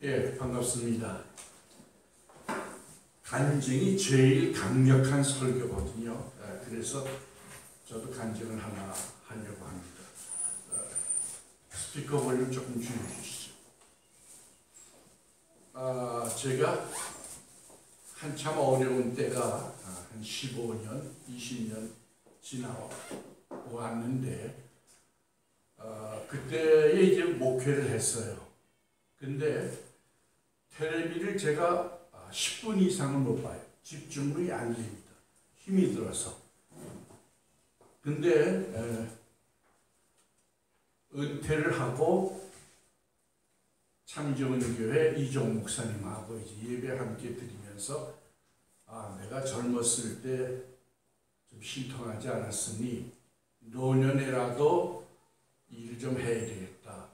예, 반갑습니다. 간증이 제일 강력한 설교거든요. 그래서 저도 간증을 하나 하려고 합니다. 스피커 볼륨 조금 줄여주시죠. 제가 한참 어려운 때가 한 15년, 20년 지나고 왔는데 그때에 이제 목회를 했어요. 근데 텔레비를 제가 10분 이상은 못 봐요. 집중이 안 됩니다. 힘이 들어서. 근데 은퇴를 하고 창조은교회 이종 목사님하고 이제 예배 함께 드리면서 내가 젊었을 때 좀 신통하지 않았으니 노년에라도 일을 좀 해야 되겠다.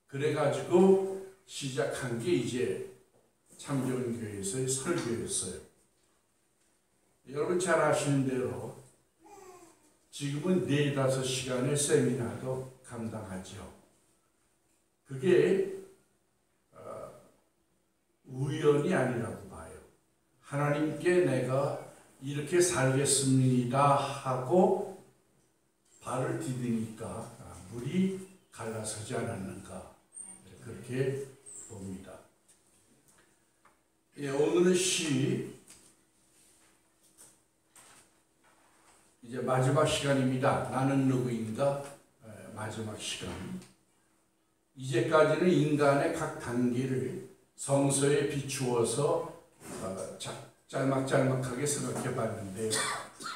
그래가지고 시작한 게 이제 창조은교회에서의 설교였어요. 여러분 잘 아시는 대로 지금은 4-5시간의 세미나도 감당하죠. 그게 우연이 아니라고 봐요. 하나님께 내가 이렇게 살겠습니다 하고 발을 디디니까 물이 갈라서지 않았는가 그렇게 봅니다. 예, 오늘은 이제 마지막 시간입니다. 나는 누구인가? 마지막 시간. 이제까지는 인간의 각 단계를 성서에 비추어서 짤막짤막하게 생각해 봤는데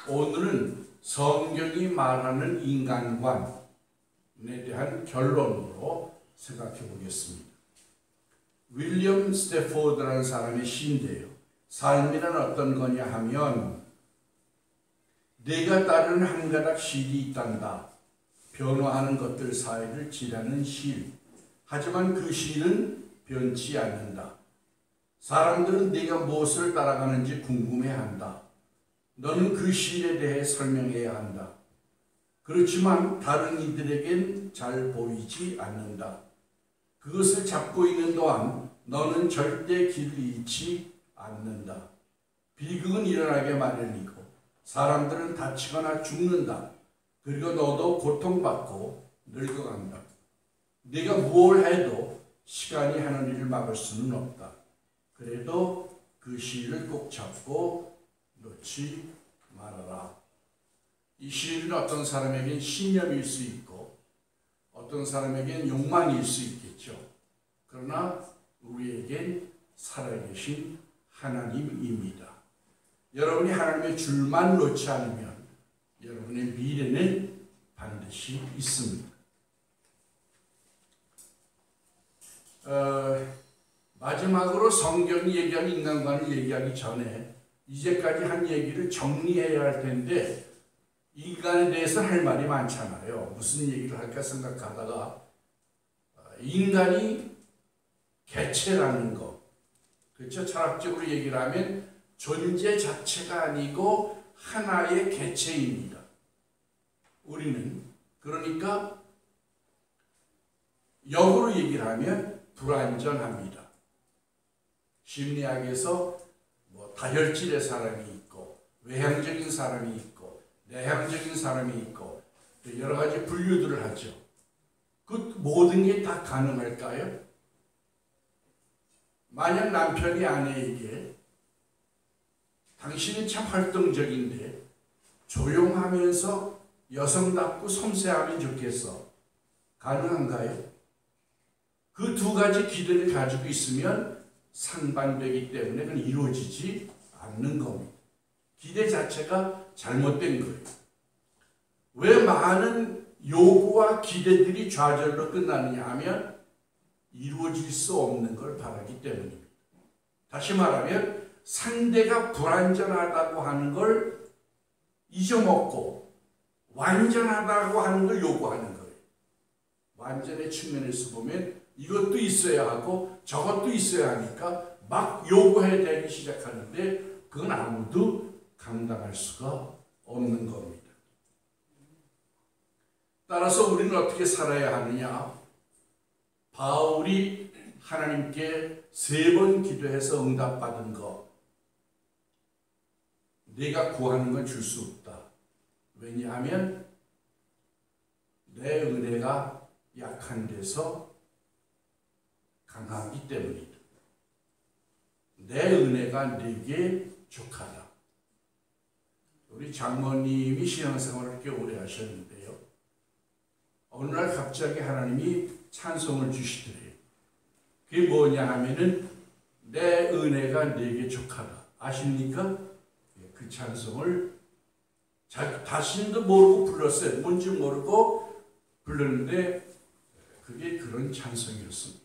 오늘은 성경이 말하는 인간관에 대한 결론으로 생각해 보겠습니다. 윌리엄 스태포드라는 사람의 시인데요. 삶이란 어떤 거냐 하면 내가 따르는 한 가닥 실이 있단다. 변화하는 것들 사이를 지나는 실. 하지만 그 실은 변치 않는다. 사람들은 네가 무엇을 따라가는지 궁금해한다. 너는 그 실에 대해 설명해야 한다. 그렇지만 다른 이들에겐 잘 보이지 않는다. 그것을 잡고 있는 동안 너는 절대 길을 잃지 않는다. 비극은 일어나게 마련이고 사람들은 다치거나 죽는다. 그리고 너도 고통받고 늙어간다. 네가 무엇을 해도 시간이 하는 일을 막을 수는 없다. 그래도 그 시를 꼭 잡고 놓지 말아라. 이 시는 어떤 사람에겐 신념일 수 있고 어떤 사람에겐 욕망일 수 있겠죠. 그러나 우리에겐 살아계신 하나님입니다. 여러분이 하나님의 줄만 놓지 않으면 여러분의 미래는 반드시 있습니다. 마지막으로 성경이 얘기하는 인간관을 얘기하기 전에 이제까지 한 얘기를 정리해야 할 텐데 인간에 대해서 할 말이 많잖아요. 무슨 얘기를 할까 생각하다가 인간이 개체라는 거, 그렇죠? 철학적으로 얘기를 하면 존재 자체가 아니고 하나의 개체입니다. 우리는 그러니까 역으로 얘기를 하면 불완전합니다. 심리학에서 다혈질의 사람이 있고 외향적인 사람이 있고 내향적인 사람이 있고 여러 가지 분류들을 하죠. 그 모든 게 다 가능할까요? 만약 남편이 아내에게 당신은 참 활동적인데 조용하면서 여성답고 섬세하면 좋겠어. 가능한가요? 그 두 가지 기대를 가지고 있으면 상반되기 때문에 그건 이루어지지 않는 겁니다. 기대 자체가 잘못된 거예요. 왜 많은 요구와 기대들이 좌절로 끝나느냐 하면 이루어질 수 없는 걸 바라기 때문입니다. 다시 말하면 상대가 불완전하다고 하는 걸 잊어먹고 완전하다고 하는 걸 요구하는 거예요. 완전의 측면에서 보면 이것도 있어야 하고 저것도 있어야 하니까 막 요구해야 되기 시작하는데 그건 아무도 감당할 수가 없는 겁니다. 따라서 우리는 어떻게 살아야 하느냐? 바울이 하나님께 3번 기도해서 응답받은 거, 내가 구하는 건 줄 수 없다. 왜냐하면 내 은혜가 약한 데서 강하기 때문이다. 내 은혜가 네게 족하다. 우리 장모님이 신앙생활을 그렇게 오래 하셨는데요. 어느 날 갑자기 하나님이 찬송을 주시더래요. 그게 뭐냐 하면은 내 은혜가 네게 족하다. 아십니까? 그 찬송을 자신도 모르고 불렀어요. 뭔지 모르고 불렀는데 그게 그런 찬송이었습니다.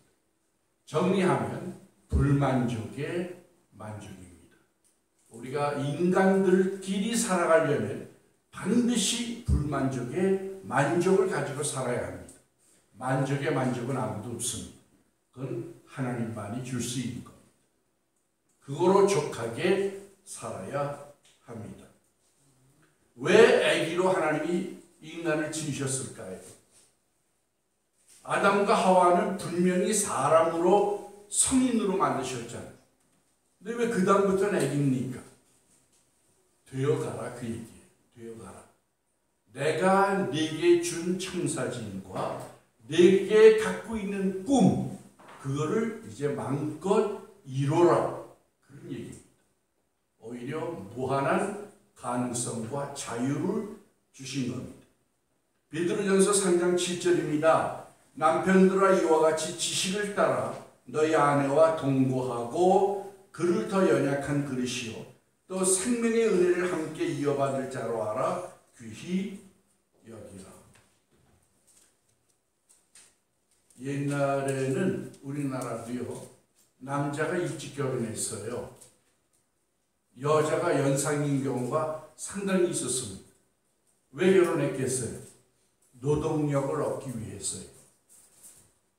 정리하면 불만족의 만족입니다. 우리가 인간들끼리 살아가려면 반드시 불만족의 만족을 가지고 살아야 합니다. 만족의 만족은 아무도 없습니다. 그건 하나님만이 줄 수 있는 겁니다. 그거로 족하게 살아야 합니다. 왜 아기로 하나님이 인간을 지으셨을까요? 아담과 하와는 분명히 사람으로 성인으로 만드셨잖아요. 근데 왜 그 다음부터는 아기입니까? 되어가라 그 얘기예요. 되어가라. 내가 네게 준 청사진과 네게 갖고 있는 꿈, 그거를 이제 마음껏 이뤄라. 그런 얘기입니다. 오히려 무한한 가능성과 자유를 주신 겁니다. 베드로전서 3장 7절입니다. 남편들아 이와 같이 지식을 따라 너희 아내와 동거하고 그를 더 연약한 그릇이요 또 생명의 은혜를 함께 이어받을 자로 알아 귀히 여기라. 옛날에는 우리나라도요, 남자가 일찍 결혼했어요. 여자가 연상인 경우가 상당히 있었습니다. 왜 결혼했겠어요? 노동력을 얻기 위해서요.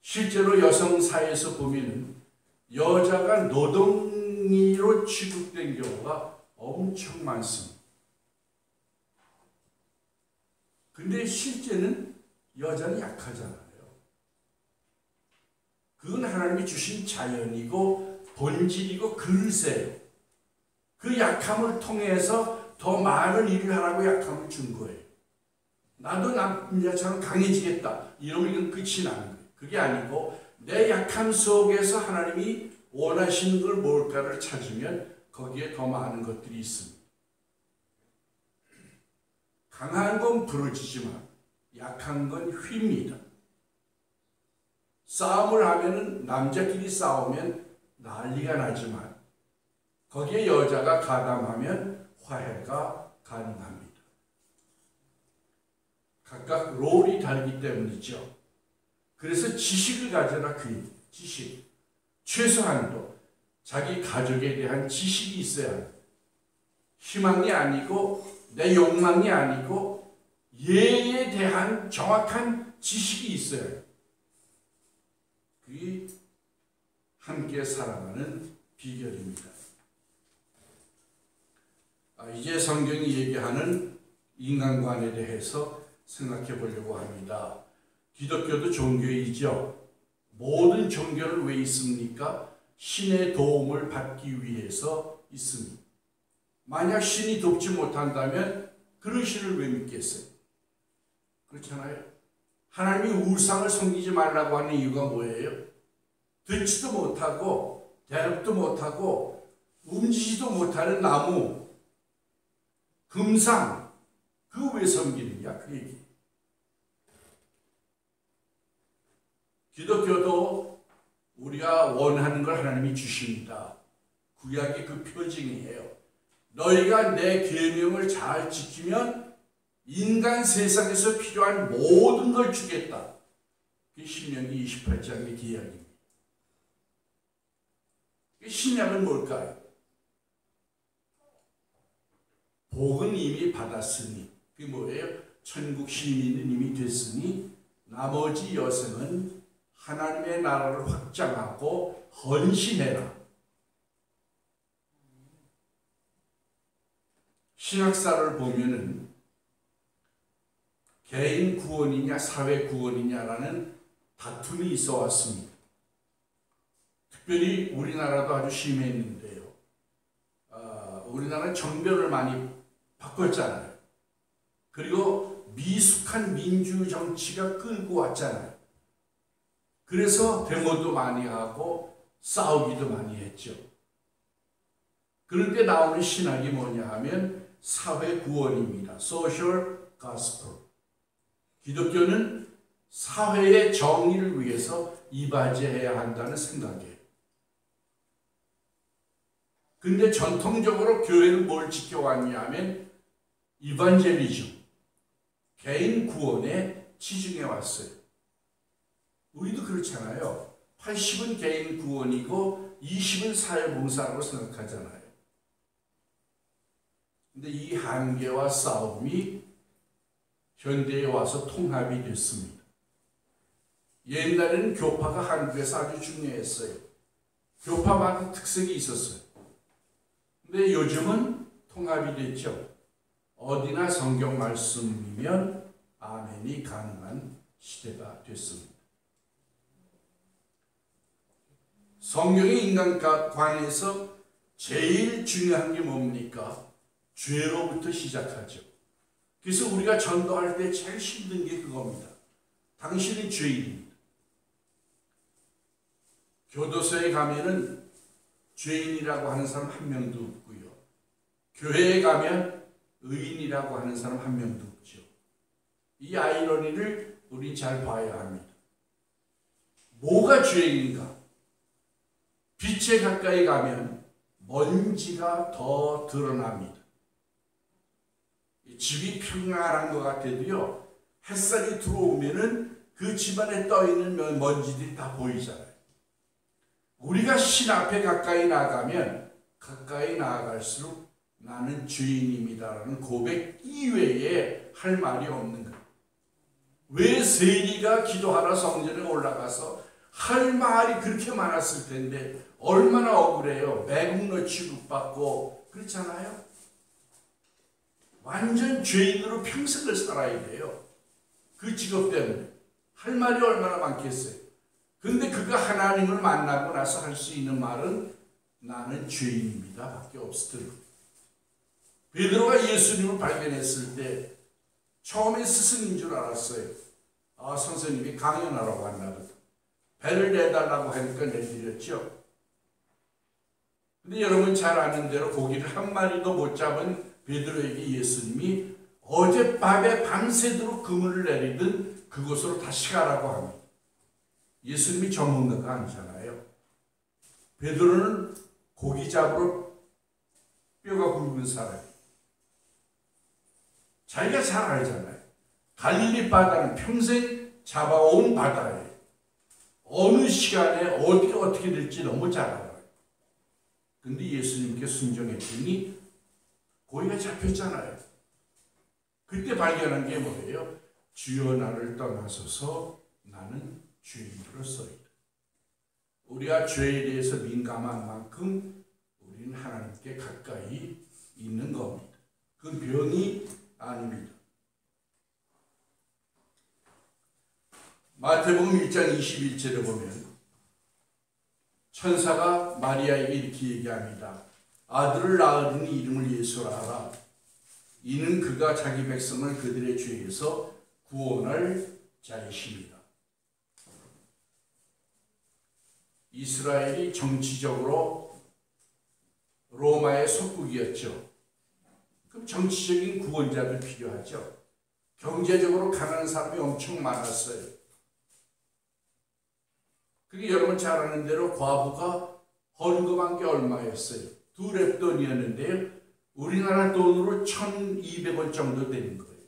실제로 여성 사회에서 보면은 여자가 노동이로 취급된 경우가 엄청 많습니다. 근데 실제는 여자는 약하잖아요. 그건 하나님이 주신 자연이고 본질이고 글쎄요. 그 약함을 통해서 더 많은 일을 하라고 약함을 준 거예요. 나도 남자처럼 강해지겠다. 이러면 이건 끝이 나는 거예요. 그게 아니고 내 약함 속에서 하나님이 원하시는 걸 뭘까를 찾으면 거기에 더 많은 것들이 있습니다. 강한 건 부러지지만 약한 건 휩니다. 싸움을 하면은 남자끼리 싸우면 난리가 나지만 거기에 여자가 가담하면 화해가 가능합니다. 각각 롤이 다르기 때문이죠. 그래서 지식을 가져라 그 얘기. 지식. 최소한도 자기 가족에 대한 지식이 있어야 합니다. 희망이 아니고 내 욕망이 아니고 예에 대한 정확한 지식이 있어야 해요. 그게 함께 살아가는 비결입니다. 이제 성경이 얘기하는 인간관에 대해서 생각해 보려고 합니다. 기독교도 종교이죠. 모든 종교는 왜 있습니까? 신의 도움을 받기 위해서 있습니다. 만약 신이 돕지 못한다면 그런 신을 왜 믿겠어요? 그렇잖아요. 하나님이 우상을 섬기지 말라고 하는 이유가 뭐예요? 듣지도 못하고 대답도 못하고 움직이지도 못하는 나무, 금상, 그거 왜 섬기느냐 그 얘기. 기독교도 우리가 원하는 걸 하나님이 주십니다. 구약의 그 표징이에요. 너희가 내 계명을 잘 지키면 인간 세상에서 필요한 모든 걸 주겠다. 그게 신명기 28장의 기약입니다. 신약은 뭘까요? 복은 이미 받았으니, 그게 뭐예요? 천국 시민은 이미 됐으니 나머지 여생은 하나님의 나라를 확장하고 헌신해라. 신학사를 보면은 개인 구원이냐 사회 구원이냐라는 다툼이 있어 왔습니다. 특별히 우리나라도 아주 심했는데요. 우리나라는 정변을 많이 바꿨잖아요. 그리고 미숙한 민주 정치가 끌고 왔잖아요. 그래서 데모도 많이 하고 싸우기도 많이 했죠. 그런데 나오는 신학이 뭐냐 하면 사회 구원입니다. Social Gospel. 기독교는 사회의 정의를 위해서 이바지해야 한다는 생각이에요. 근데 전통적으로 교회는 뭘 지켜왔냐 하면 이반젤리즘, 개인 구원에 치중해 왔어요. 우리도 그렇잖아요. 80은 개인 구원이고 20은 사회봉사라고 생각하잖아요. 근데 이 한계와 싸움이 현대에 와서 통합이 됐습니다. 옛날에는 교파가 한국에서 아주 중요했어요. 교파마다 특색이 있었어요. 근데 요즘은 통합이 됐죠. 어디나 성경 말씀이면 아멘이 가능한 시대가 됐습니다. 성경의 인간관에서 제일 중요한 게 뭡니까? 죄로부터 시작하죠. 그래서 우리가 전도할 때 제일 힘든 게 그겁니다. 당신은 죄인입니다. 교도소에 가면은 죄인이라고 하는 사람 한 명도 없고요. 교회에 가면 의인이라고 하는 사람 한 명도 없죠. 이 아이러니를 우리 잘 봐야 합니다. 뭐가 죄인인가? 빛에 가까이 가면 먼지가 더 드러납니다. 집이 평안한 것 같아도요, 햇살이 들어오면은 그 집안에 떠있는 먼지들이 다 보이잖아요. 우리가 신 앞에 가까이 나가면 가까이 나아갈수록 나는 죄인입니다라는 고백 이외에 할 말이 없는 거예요. 왜 세리가 기도하러 성전에 올라가서 할 말이 그렇게 많았을 텐데 얼마나 억울해요. 매국노 취급받고 그렇잖아요. 완전 죄인으로 평생을 살아야 돼요. 그 직업 때문에 할 말이 얼마나 많겠어요. 근데 그가 하나님을 만나고 나서 할 수 있는 말은 나는 죄인입니다 밖에 없었더라고요. 베드로가 예수님을 발견했을 때 처음에 스승인 줄 알았어요. 아, 선생님이 강연하러 왔나 보다. 배를 내달라고 하니까 내드렸죠. 근데 여러분 잘 아는 대로 고기를 한 마리도 못 잡은 베드로에게 예수님이 어젯밤에 밤새도록 그물을 내리던 그곳으로 다시 가라고 합니다. 예수님이 전문가가 아니잖아요. 베드로는 고기 잡으러 뼈가 굵은 사람이에요. 자기가 잘 알잖아요. 갈릴리 바다는 평생 잡아온 바다예요. 어느 시간에 어떻게 될지 너무 잘 알아요. 근데 예수님께 순종했더니 고기가 잡혔잖아요. 그때 발견한 게 뭐예요? 주여 나를 떠나소서 나는 죄인으로서이다. 우리가 죄에 대해서 민감한 만큼 우리는 하나님께 가까이 있는 겁니다. 그건 병이 아닙니다. 마태복음 1장 21절에 보면 천사가 마리아에게 이렇게 얘기합니다. 아들을 낳으니 이름을 예수라 하라. 이는 그가 자기 백성을 그들의 죄에서 구원할 자이십니다. 이스라엘이 정치적으로 로마의 속국이었죠. 그럼 정치적인 구원자도 필요하죠. 경제적으로 가난한 사람이 엄청 많았어요. 그게 여러분 잘 아는 대로 과부가 헌금한 게 얼마였어요? 2렙돈이었는데요. 우리나라 돈으로 1,200원 정도 되는 거예요.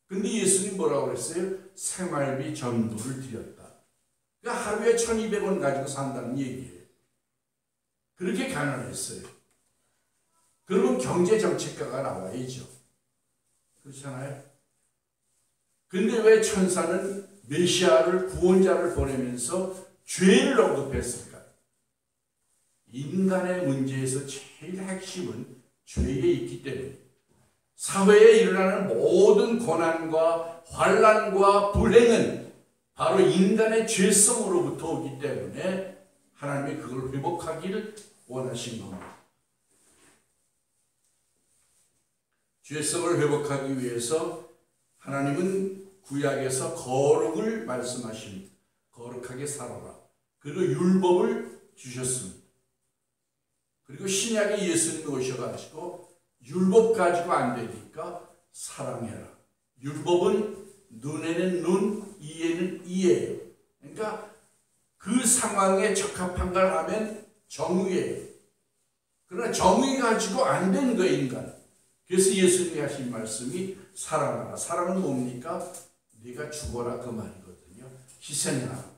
근데 예수님 뭐라고 그랬어요? 생활비 전부를 드렸다. 그러니까 하루에 1,200원 가지고 산다는 얘기예요. 그렇게 가난했어요. 그러면 경제정책가가 나와야죠. 그렇잖아요. 근데 왜 천사는 메시아를 구원자를 보내면서 죄를 언급했을까? 인간의 문제에서 제일 핵심은 죄에 있기 때문에 사회에 일어나는 모든 고난과 환난과 불행은 바로 인간의 죄성으로부터 오기 때문에 하나님이 그걸 회복하기를 원하신 겁니다. 죄성을 회복하기 위해서 하나님은 구약에서 거룩을 말씀하십니다. 거룩하게 살아라. 그리고 율법을 주셨습니다. 그리고 신약에 예수님이 오셔가지고 율법 가지고 안 되니까 사랑해라. 율법은 눈에는 눈, 이에는 이예요. 그러니까 그 상황에 적합한 걸 하면 정의예요. 그러나 정의 가지고 안 되는 거예요, 인간. 그래서 예수님이 하신 말씀이 사랑하라. 사랑은 뭡니까? 네가 죽어라 그 말이거든요. 희생하라.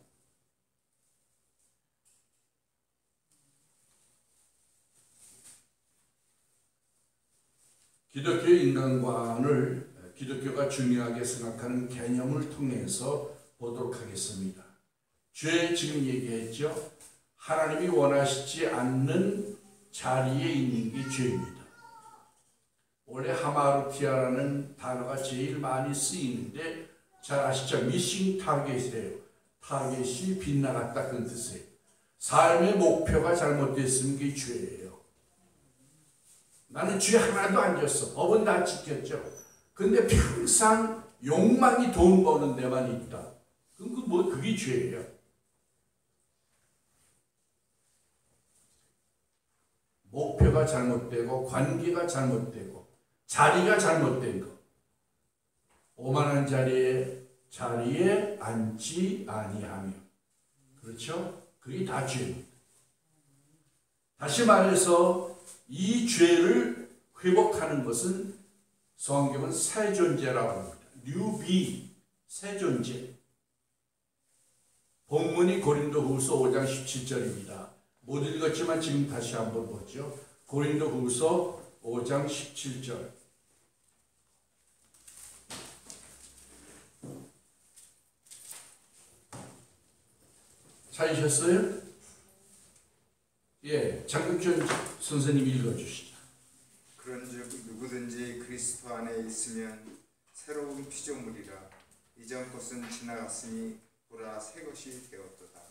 기독교 인간관을 기독교가 중요하게 생각하는 개념을 통해서 보도록 하겠습니다. 죄 지금 얘기했죠. 하나님이 원하시지 않는 자리에 있는 게 죄입니다. 원래 하마르티아라는 단어가 제일 많이 쓰이는데 잘 아시죠? 미싱 타겟이래요. 타겟이 빗나갔다 그런 뜻이에요. 삶의 목표가 잘못됐으면 그게 죄예요. 나는 죄 하나도 안 졌어. 법은 다 지켰죠. 근데 평생 욕망이 돈 버는 데만 있다. 그럼 그게 죄예요. 목표가 잘못되고 관계가 잘못되고 자리가 잘못된 거. 오만한 자리에 앉지 아니하며. 그렇죠? 그게 다 죄입니다. 다시 말해서 이 죄를 회복하는 것은 성경은 새 존재라고 합니다. New being, 새 존재. 본문이 고린도후서 5장 17절입니다. 못 읽었지만 지금 다시 한번 보죠. 고린도후서 5장 17절. 찾으셨어요? 예, 장국준 선생님 읽어주시죠. 그런즉 누구든지 그리스도 안에 있으면 새로운 피조물이라. 이전 것은 지나갔으니 보라 새 것이 되었도다.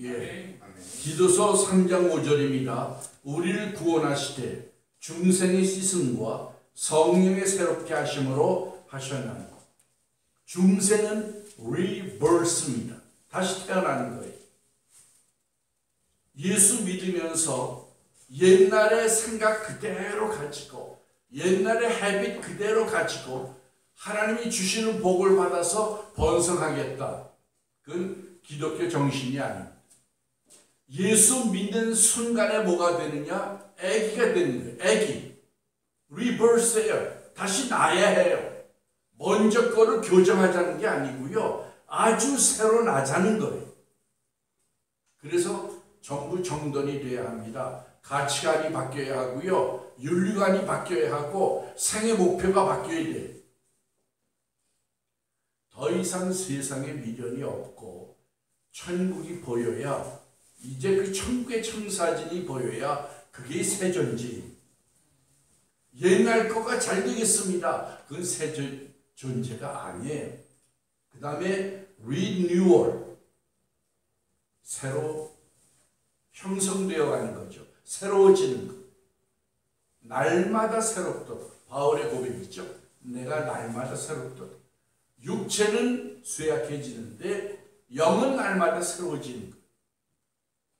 예. 아멘. 디도서 3장 5절입니다. 우리를 구원하시되 중생의 씻음과 성령의 새롭게 하심으로 하셨나니. 중생은 rebirth입니다. 다시 태어나는 거예요. 예수 믿으면서 옛날의 생각 그대로 가지고 옛날의 헤빗 그대로 가지고 하나님이 주시는 복을 받아서 번성하겠다. 그건 기독교 정신이 아닙니다. 예수 믿는 순간에 뭐가 되느냐? 아기가 되는 거예요. 아기. 리버스예요. 다시 나야 해요. 먼저 거를 교정하자는 게 아니고요. 아주 새로 나자는 거예요. 그래서 전부 정돈이 돼야 합니다. 가치관이 바뀌어야 하고요. 윤리관이 바뀌어야 하고 생애 목표가 바뀌어야 돼요. 더 이상 세상에 미련이 없고 천국이 보여야, 이제 그 천국의 청사진이 보여야 그게 새 존재입니다. 옛날 거가 잘 되겠습니다. 그건 새 존재가 아니에요. 그 다음에 renewal, 새로 형성되어 가는 거죠. 새로워지는 것. 날마다 새롭도록. 바울의 고백이죠. 내가 날마다 새롭도록. 육체는 쇠약해지는데 영은 날마다 새로워지는 것.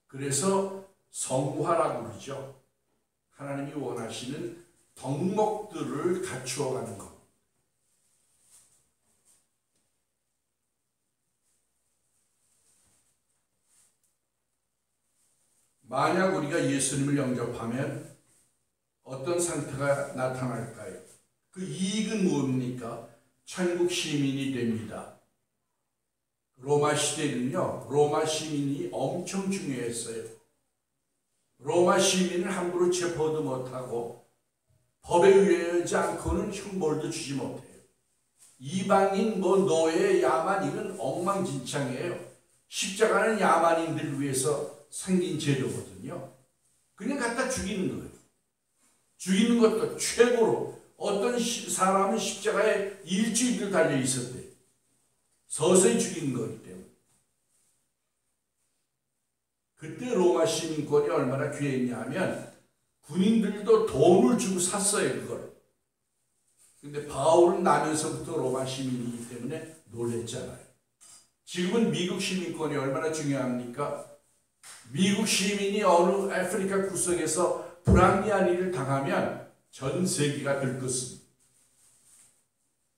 그래서 성화라고 그러죠. 하나님이 원하시는 덕목들을 갖추어가는 것. 만약 우리가 예수님을 영접하면 어떤 상태가 나타날까요? 그 이익은 뭡니까? 천국 시민이 됩니다. 로마 시대는요, 로마 시민이 엄청 중요했어요. 로마 시민을 함부로 체포도 못하고 법에 의하지 않고는 형벌도 주지 못해요. 이방인, 노예, 야만, 이건 엉망진창이에요. 십자가는 야만인들을 위해서 생긴 제도거든요. 그냥 갖다 죽이는 거예요. 죽이는 것도 최고로. 어떤 사람은 십자가에 일주일을 달려 있었대요. 서서히 죽이는 거기 때문에. 그때 로마 시민권이 얼마나 귀했냐 하면 군인들도 돈을 주고 샀어요, 그걸. 근데 바울은 나면서부터 로마 시민이기 때문에 놀랬잖아요. 지금은 미국 시민권이 얼마나 중요합니까? 미국 시민이 어느 아프리카 구석에서 불합리한 일을 당하면 전 세계가 들끓습니다.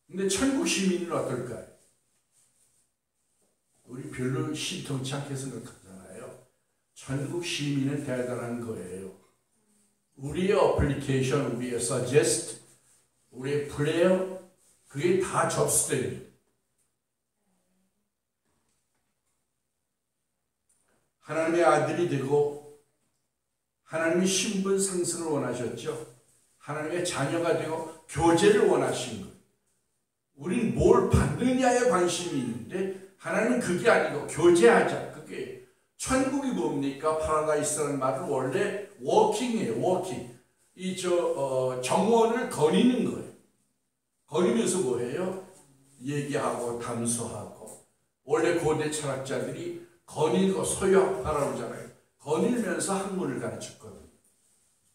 근데 천국 시민은 어떨까요? 우리 별로 심통치 않게 생각하잖아요. 천국 시민은 대단한 거예요. 우리의 어플리케이션, 우리의 suggest, 우리의 플레이어, 그게 다 접수됩니다. 하나님의 아들이 되고 하나님의 신분 상승을 원하셨죠. 하나님의 자녀가 되고 교제를 원하신 거예요. 우린 뭘 받느냐에 관심이 있는데 하나님은 그게 아니고 교제하자. 그게 천국이 뭡니까? 파라다이스라는 말은 원래 워킹이에요. 워킹. 정원을 거니는 거예요. 거니면서 뭐예요? 얘기하고 담소하고. 원래 고대 철학자들이 거닐고 소유하라고 하잖아요. 거닐면서 학문을 가르쳤거든요.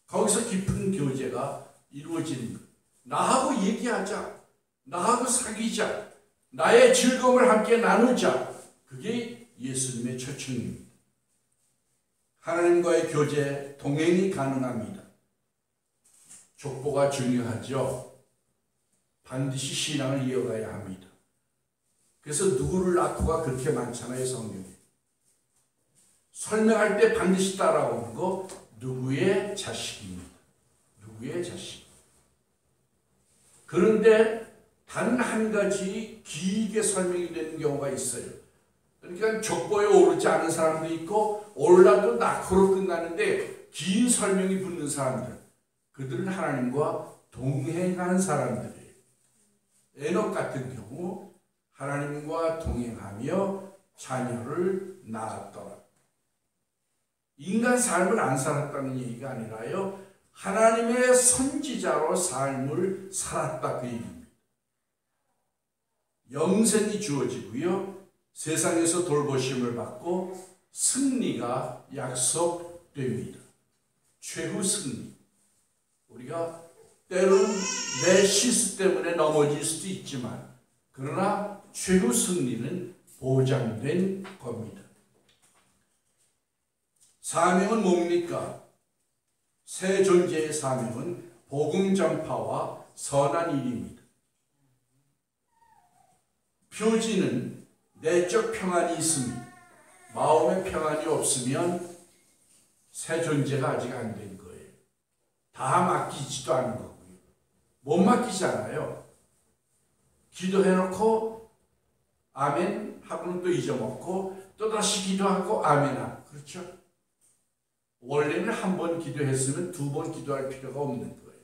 거기서 깊은 교제가 이루어지는 거예요. 나하고 얘기하자. 나하고 사귀자. 나의 즐거움을 함께 나누자. 그게 예수님의 초청입니다. 하나님과의 교제, 동행이 가능합니다. 족보가 중요하죠. 반드시 신앙을 이어가야 합니다. 그래서 누구를 낳고가 그렇게 많잖아요, 성경에. 설명할 때 반드시 따라오는 거 누구의 자식입니다. 누구의 자식. 그런데 단 한 가지 길게 설명이 되는 경우가 있어요. 그러니까 족보에 오르지 않은 사람도 있고 올라도 낙호로 끝나는데 긴 설명이 붙는 사람들. 그들은 하나님과 동행하는 사람들이에요. 에녹 같은 경우 하나님과 동행하며 자녀를 낳았더라. 인간 삶을 안 살았다는 얘기가 아니라요. 하나님의 선지자로 삶을 살았다 그 얘기입니다. 영생이 주어지고요. 세상에서 돌보심을 받고 승리가 약속됩니다. 최후 승리. 우리가 때로는 내 실수 때문에 넘어질 수도 있지만 그러나 최후 승리는 보장된 겁니다. 사명은 뭡니까? 새 존재의 사명은 복음 전파와 선한 일입니다. 표지는 내적 평안이 있습니다. 마음의 평안이 없으면 새 존재가 아직 안 된 거예요. 다 맡기지도 않은 거고요. 못 맡기잖아요. 기도해놓고 아멘 하고는 또 잊어먹고 또 다시 기도하고 아멘 하고. 그렇죠? 원래는 한 번 기도했으면 두 번 기도할 필요가 없는 거예요.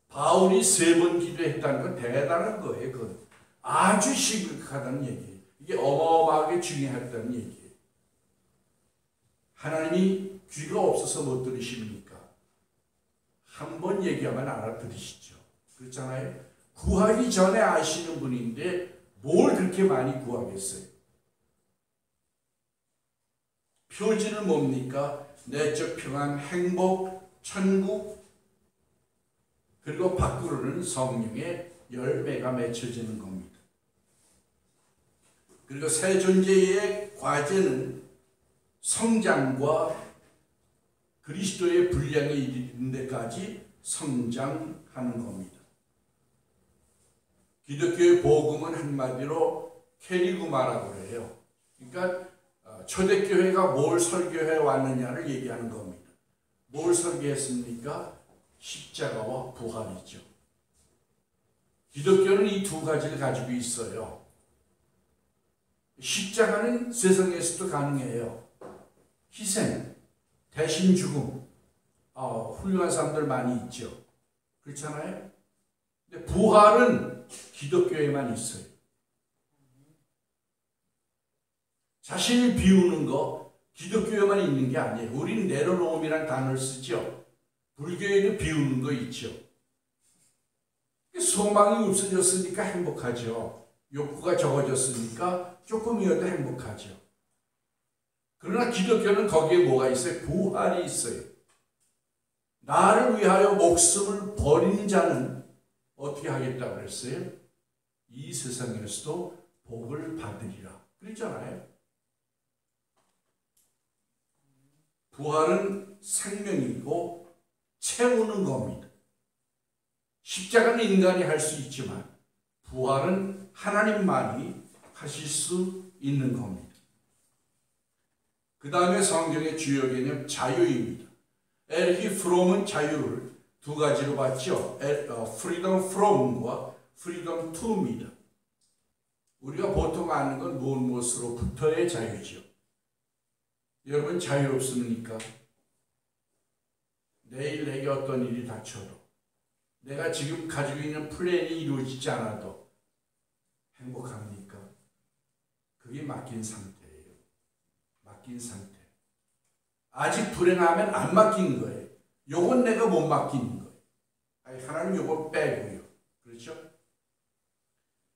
바울이 3번 기도했다는 건 대단한 거예요. 그건 아주 심각하다는 얘기예요. 이게 어마어마하게 중요했다는 얘기예요. 하나님이 귀가 없어서 못 들으십니까? 한 번 얘기하면 알아들으시죠. 그렇잖아요. 구하기 전에 아시는 분인데 뭘 그렇게 많이 구하겠어요? 표지는 뭡니까? 내적 평안, 행복, 천국, 그리고 밖으로는 성령의 열매가 맺혀지는 겁니다. 그리고 새 존재의 과제는 성장과 그리스도의 분량에 이르는 데까지 성장하는 겁니다. 기독교의 복음은 한마디로 캐리구마라고 해요. 그러니까 초대교회가 뭘 설교해 왔느냐를 얘기하는 겁니다. 뭘 설교했습니까? 십자가와 부활이죠. 기독교는 이 두 가지를 가지고 있어요. 십자가는 세상에서도 가능해요. 희생, 대신 죽음. 훌륭한 사람들 많이 있죠. 그렇잖아요? 근데 부활은 기독교에만 있어요. 자신을 비우는 거 기독교에만 있는 게 아니에요. 우리는 내려놓음이라는 단어를 쓰죠. 불교에는 비우는 거 있죠. 소망이 없어졌으니까 행복하죠. 욕구가 적어졌으니까 조금이라도 행복하죠. 그러나 기독교는 거기에 뭐가 있어요? 부활이 있어요. 나를 위하여 목숨을 버리는 자는 어떻게 하겠다고 그랬어요? 이 세상에서도 복을 받으리라 그랬잖아요. 부활은 생명이고 채우는 겁니다. 십자가는 인간이 할 수 있지만 부활은 하나님만이 하실 수 있는 겁니다. 그 다음에 성경의 주요 개념 자유입니다. 에르히 프롬은 자유를 두 가지로 봤죠. freedom from과 freedom to입니다. 우리가 보통 아는 건 무엇으로부터의 자유죠. 여러분 자유롭습니까? 내일 내게 어떤 일이 닥쳐도 내가 지금 가지고 있는 플랜이 이루어지지 않아도 행복합니까? 그게 맡긴 상태예요. 맡긴 상태. 아직 불행하면 안 맡긴 거예요. 요건 내가 못 맡기는 거예요. 아니, 하나님 요거 빼고요. 그렇죠?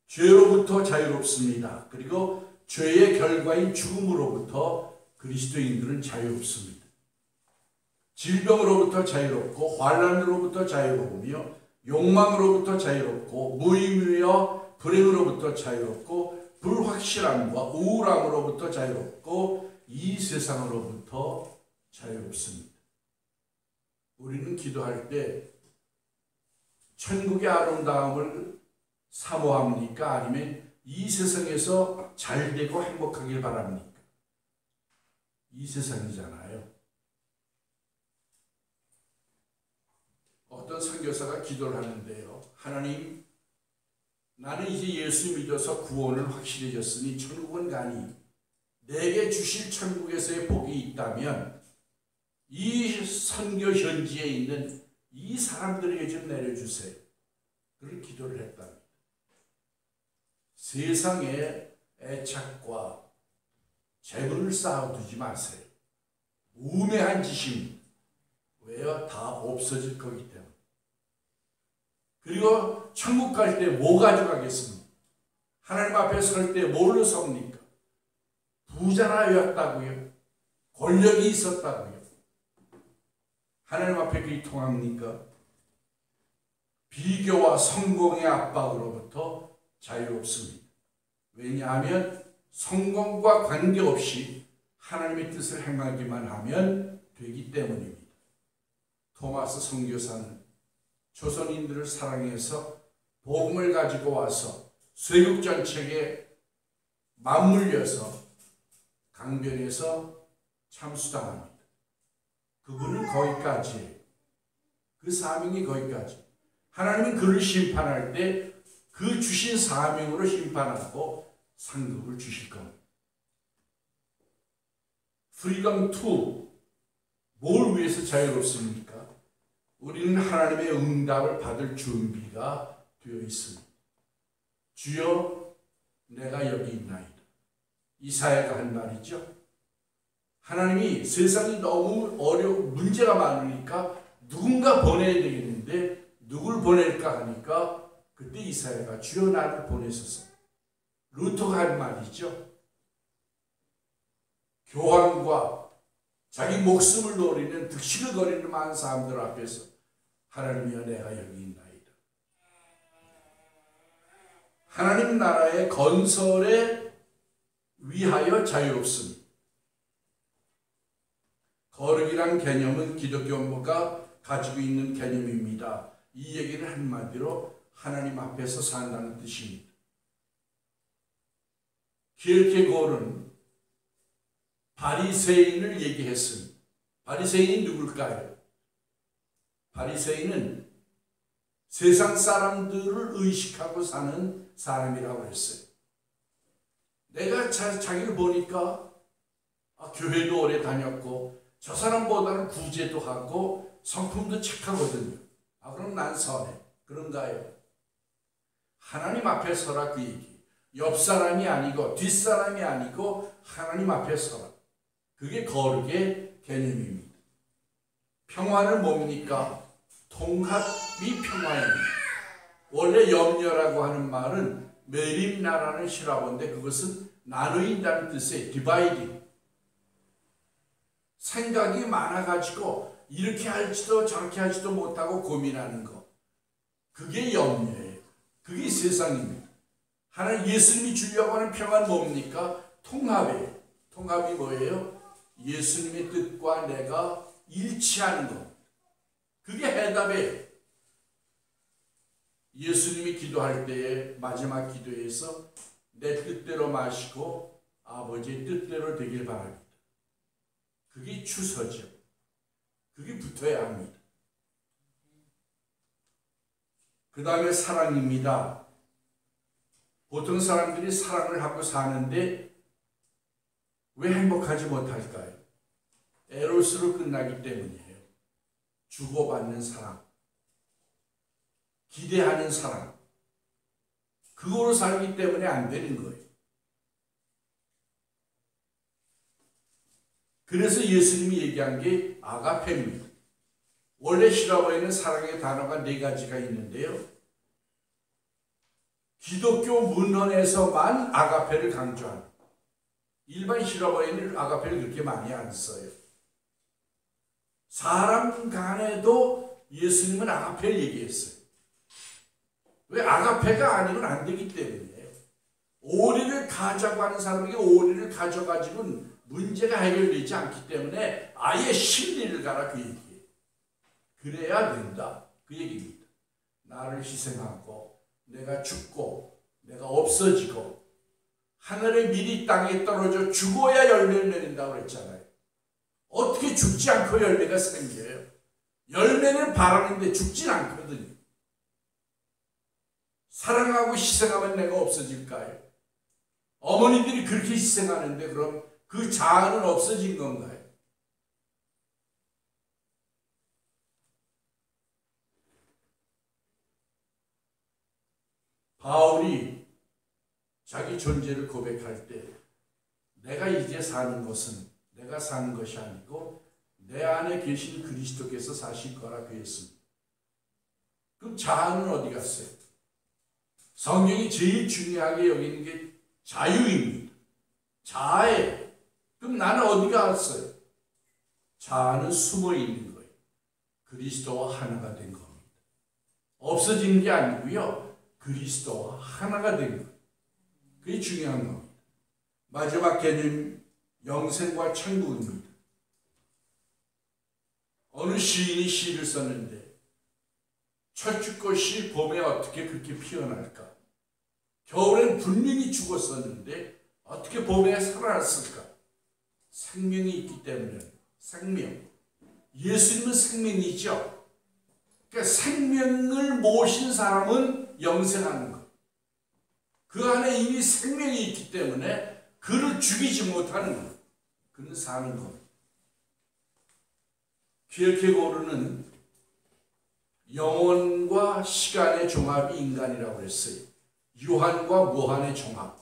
죄로부터 자유롭습니다. 그리고 죄의 결과인 죽음으로부터 그리스도인들은 자유롭습니다. 질병으로부터 자유롭고 환난으로부터 자유로우며 욕망으로부터 자유롭고 무의미와 불행으로부터 자유롭고 불확실함과 우울함으로부터 자유롭고 이 세상으로부터 자유롭습니다. 우리는 기도할 때 천국의 아름다움을 사모합니까? 아니면 이 세상에서 잘되고 행복하길 바랍니까? 이 세상이잖아요. 어떤 선교사가 기도를 하는데요. 하나님, 나는 이제 예수 믿어서 구원을 확실해졌으니 천국은 가니 내게 주실 천국에서의 복이 있다면 이 선교 현지에 있는 이 사람들에게 좀 내려주세요. 그런 기도를 했답니다. 세상에 애착과 재물을 쌓아두지 마세요. 우매한 짓입니다. 왜요? 다 없어질 거기 때문에. 그리고 천국 갈 때 뭐 가져가겠습니까? 하나님 앞에 설 때 뭘로 섭니까? 부자나였다고요? 권력이 있었다고요? 하나님 앞에 그게 통합니까? 비교와 성공의 압박으로부터 자유롭습니다. 왜냐하면 성공과 관계없이 하나님의 뜻을 행하기만 하면 되기 때문입니다. 토마스 선교사는 조선인들을 사랑해서 복음을 가지고 와서 쇄국 정책에 맞물려서 강변에서 참수당합니다. 그분은 거기까지예요. 그 사명이 거기까지. 하나님은 그를 심판할 때 그 주신 사명으로 심판하고 상급을 주실 겁니다. 프리덤 투, 뭘 위해서 자유롭습니까? 우리는 하나님의 응답을 받을 준비가 되어 있습니다. 주여, 내가 여기 있나이다. 이사야가 한 말이죠. 하나님이 세상이 너무 문제가 많으니까 누군가 보내야 되겠는데 누굴 보낼까 하니까 그때 이사야가 주여 나를 보내소서. 루터가 한 말이죠. 교황과 자기 목숨을 노리는 득실을 거리는 많은 사람들 앞에서 하나님이여 내가 여기 있나이다. 하나님 나라의 건설에 위하여 자유롭습니다. 거룩이란 개념은 기독교가 가지고 있는 개념입니다. 이 얘기는 한마디로 하나님 앞에서 산다는 뜻입니다. 키르케고르는 바리새인을 얘기했습니다. 바리새인이 누굴까요? 바리새인은 세상 사람들을 의식하고 사는 사람이라고 했어요. 내가 자기를 보니까 교회도 오래 다녔고 저 사람보다는 구제도 하고 성품도 착하거든요. 그럼 난 선해. 그런가요? 하나님 앞에 서라 그 얘기. 옆 사람이 아니고 뒷사람이 아니고 하나님 앞에 서라. 그게 거룩의 개념입니다. 평화는 뭡니까? 통합이 평화입니다. 원래 염려라고 하는 말은 메림나라는 시라고인데 그것은 나누인다는 뜻의 디바이딩. 생각이 많아가지고 이렇게 할지도 저렇게 할지도 못하고 고민하는 거. 그게 염려예요. 그게 세상입니다. 하나님 예수님이 주려고 하는 평화는 뭡니까? 통합이에요. 통합이 뭐예요? 예수님의 뜻과 내가 일치하는 것. 그게 해답이에요. 예수님이 기도할 때에 마지막 기도에서 내 뜻대로 마시고 아버지의 뜻대로 되길 바랍니다. 그게 추서죠. 그게 붙어야 합니다. 그 다음에 사랑입니다. 보통 사람들이 사랑을 하고 사는데 왜 행복하지 못할까요? 에로스로 끝나기 때문이에요. 주고받는 사랑, 기대하는 사랑, 그거로 살기 때문에 안 되는 거예요. 그래서 예수님이 얘기한 게 아가페입니다. 원래 히라보에는 사랑의 단어가 4가지가 있는데요. 기독교 문헌에서만 아가페를 강조합니다. 일반 히라보에는 아가페를 그렇게 많이 안 써요. 사람 간에도 예수님은 아가페를 얘기했어요. 왜? 아가페가 아니면 안 되기 때문이에요. 오리를 가자고 하는 사람에게 오리를 가져가지고는 문제가 해결되지 않기 때문에 아예 심리를 가라 그 얘기예요. 그래야 된다 그 얘기입니다. 나를 희생하고 내가 죽고 내가 없어지고 하늘의 밀이 땅에 떨어져 죽어야 열매를 맺는다고 그랬잖아요. 어떻게 죽지 않고 열매가 생겨요? 열매는 바라는데 죽진 않거든요. 사랑하고 희생하면 내가 없어질까요? 어머니들이 그렇게 희생하는데 그럼 그 자아는 없어진 건가요? 바울이 자기 존재를 고백할 때 내가 이제 사는 것은 내가 사는 것이 아니고 내 안에 계신 그리스도께서 사실 거라 그랬습니다. 그럼 자아는 어디 갔어요? 성경이 제일 중요하게 여기는 게 자유입니다. 자아예요. 그럼 나는 어디 갔어요? 자아는 숨어 있는 거예요. 그리스도와 하나가 된 겁니다. 없어진 게 아니고요. 그리스도와 하나가 된 거예요. 그게 중요한 겁니다. 마지막 개념 영생과 천국입니다. 어느 시인이 시를 썼는데 철쭉꽃이 봄에 어떻게 그렇게 피어날까? 겨울엔 분명히 죽었었는데 어떻게 봄에 살아났을까? 생명이 있기 때문에. 생명. 예수님은 생명이죠. 그러니까 생명을 모신 사람은 영생하는 것. 그 안에 이미 생명이 있기 때문에 그를 죽이지 못하는 것. 그는 사는 것. 키르케고르는 영혼과 시간의 종합이 인간이라고 했어요. 유한과 무한의 종합.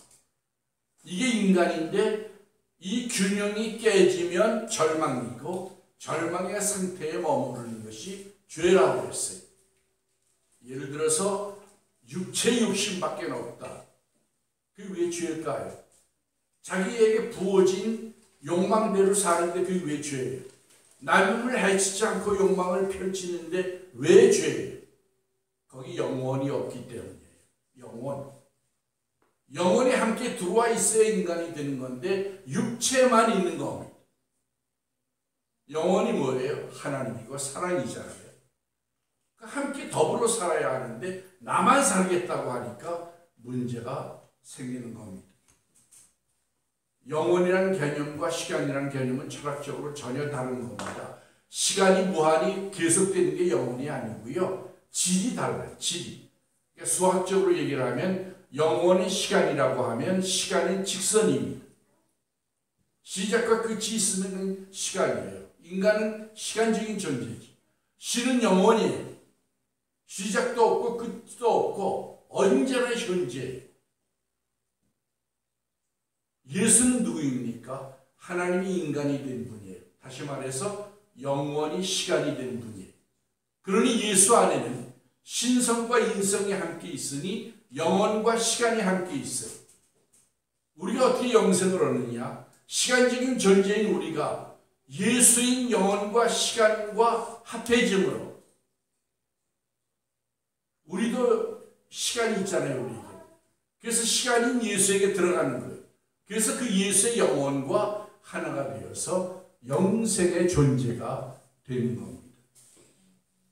이게 인간인데 이 균형이 깨지면 절망이고 절망의 상태에 머무르는 것이 죄라고 했어요. 예를 들어서 육체 욕심밖에 없다. 그게 왜 죄일까요? 자기에게 부어진 욕망대로 사는데 그게 왜 죄예요? 남을 해치지 않고 욕망을 펼치는데 왜 죄예요? 거기 영혼이 없기 때문이에요. 영혼이 함께 들어와 있어야 인간이 되는 건데 육체만 있는 겁니다. 영혼이 뭐예요? 하나님이고 사랑이잖아요. 함께 더불어 살아야 하는데 나만 살겠다고 하니까 문제가 생기는 겁니다. 영혼이라는 개념과 시간이라는 개념은 철학적으로 전혀 다른 겁니다. 시간이 무한히 계속되는 게 영혼이 아니고요. 질이 달라요. 질이. 그러니까 수학적으로 얘기를 하면 영혼의 시간이라고 하면 시간은 직선입니다. 시작과 끝이 있으면 시간이에요. 인간은 시간적인 존재지. 신은 영혼이에요. 시작도 없고 끝도 없고 언제나 현재예요. 예수는 누구입니까? 하나님이 인간이 된 분이에요. 다시 말해서 영원히 시간이 된 분이에요. 그러니 예수 안에는 신성과 인성이 함께 있으니 영혼과 시간이 함께 있어요. 우리가 어떻게 영생을 얻느냐? 시간적인 존재인 우리가 예수인 영혼과 시간과 합해짐으로 우리도 시간이 있잖아요. 우리에게. 그래서 시간인 예수에게 들어가는 거예요. 그래서 그 예수의 영혼과 하나가 되어서 영생의 존재가 되는 겁니다.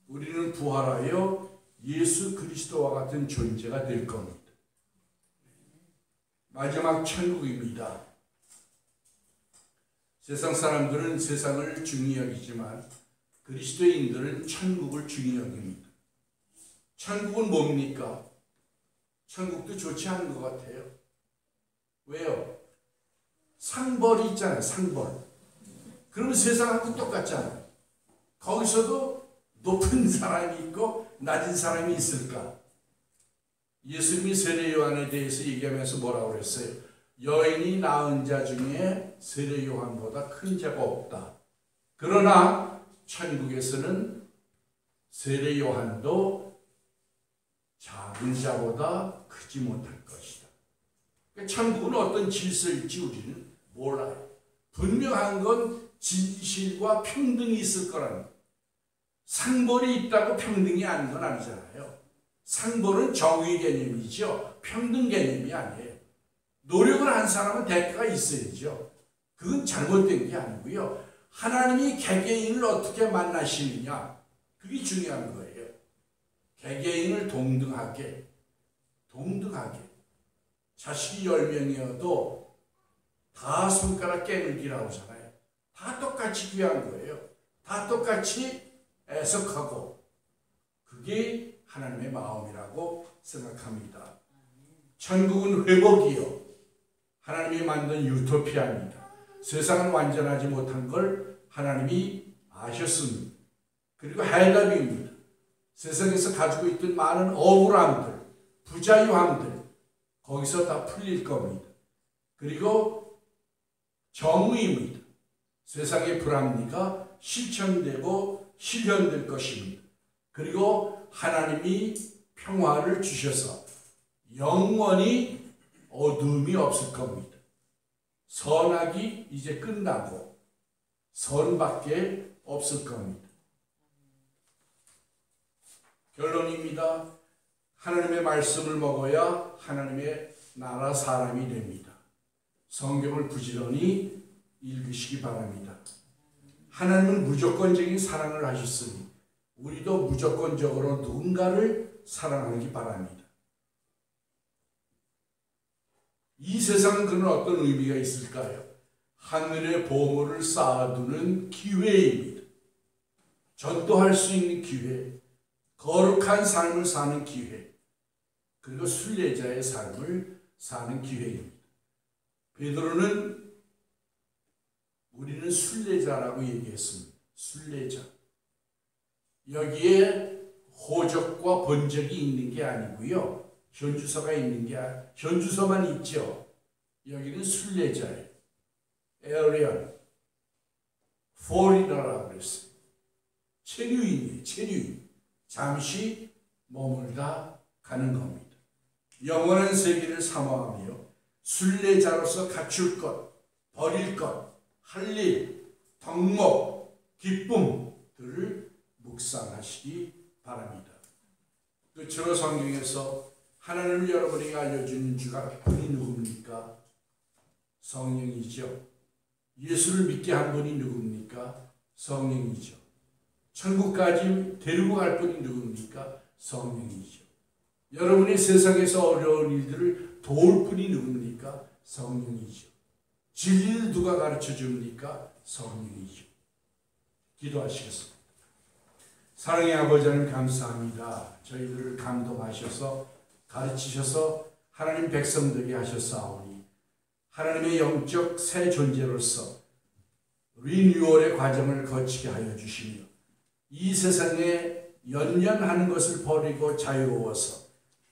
우리는 부활하여 예수 그리스도와 같은 존재가 될 겁니다. 마지막 천국입니다. 세상 사람들은 세상을 중히 여기지만 그리스도인들은 천국을 중히 여깁니다. 천국은 뭡니까? 천국도 좋지 않은 것 같아요. 왜요? 상벌이 있잖아요. 상벌. 그러면 세상하고 똑같잖아요. 거기서도 높은 사람이 있고 낮은 사람이 있을까? 예수님이 세례 요한에 대해서 얘기하면서 뭐라고 그랬어요? 여인이 낳은 자 중에 세례 요한보다 큰 자가 없다. 그러나 천국에서는 세례 요한도 작은 자보다 크지 못할 것이다. 그러니까 천국은 어떤 질서일지 우리는 몰라요. 분명한 건 진실과 평등이 있을 거라는 거예요. 상벌이 있다고 평등이 아닌 건 아니잖아요. 상벌은 정의 개념이죠. 평등 개념이 아니에요. 노력을 한 사람은 대가가 있어야죠. 그건 잘못된 게 아니고요. 하나님이 개개인을 어떻게 만나시느냐, 그게 중요한 거예요. 개개인을 동등하게 자식이 10명이어도 다 손가락 깨물기라고 하잖아요. 다 똑같이 귀한 거예요. 다 똑같이 애석하고, 그게 하나님의 마음이라고 생각합니다. 천국은 회복이요, 하나님이 만든 유토피아입니다. 세상은 완전하지 못한 걸 하나님이 아셨습니다. 그리고 해답입니다. 세상에서 가지고 있던 많은 억울함들, 부자유함들, 거기서 다 풀릴 겁니다. 그리고 정의입니다. 세상의 불합리가 실천되고 실현될 것입니다. 그리고 하나님이 평화를 주셔서 영원히 어둠이 없을 겁니다. 선악이 이제 끝나고 선밖에 없을 겁니다. 결론입니다. 하나님의 말씀을 먹어야 하나님의 나라 사람이 됩니다. 성경을 부지런히 읽으시기 바랍니다. 하나님은 무조건적인 사랑을 하셨으니 우리도 무조건적으로 누군가를 사랑하기 바랍니다. 이 세상은 그런 어떤 의미가 있을까요? 하늘의 보물을 쌓아두는 기회입니다. 전도할 수 있는 기회, 거룩한 삶을 사는 기회, 그리고 순례자의 삶을 사는 기회입니다. 베드로는 우리는 순례자라고 얘기했습니다. 순례자. 여기에 호적과 번적이 있는 게 아니고요. 현주소가 있는 게 현주소만 있죠. 여기는 순례자예요. 에어리언, 포리너라고 그랬어요. 체류인이에요. 체류인. 잠시 머물다 가는 겁니다. 영원한 세계를 사모하며 순례자로서 갖출 것, 버릴 것, 할 일, 덕목, 기쁨들을 묵상하시기 바랍니다. 끝으로 성경에서 하나님을 여러분에게 알려주는 주가 분이 누굽니까? 성령이죠. 예수를 믿게 한 분이 누굽니까? 성령이죠. 천국까지 데리고 갈 분이 누굽니까? 성령이죠. 여러분이 세상에서 어려운 일들을 도울 분이 누굽니까? 성령이죠. 진리를 누가 가르쳐 줍니까? 성령이죠. 기도하시겠습니다. 사랑의 아버지 하나님 감사합니다. 저희들을 감동하셔서 가르치셔서 하나님 백성되게 하셨사오니 하나님의 영적 새 존재로서 리뉴얼의 과정을 거치게 하여 주시며 이 세상에 연연하는 것을 버리고 자유로워서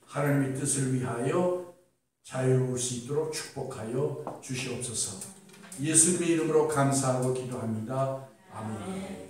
하나님의 뜻을 위하여 자유로울 수 있도록 축복하여 주시옵소서. 예수님의 이름으로 감사하고 기도합니다. 아멘.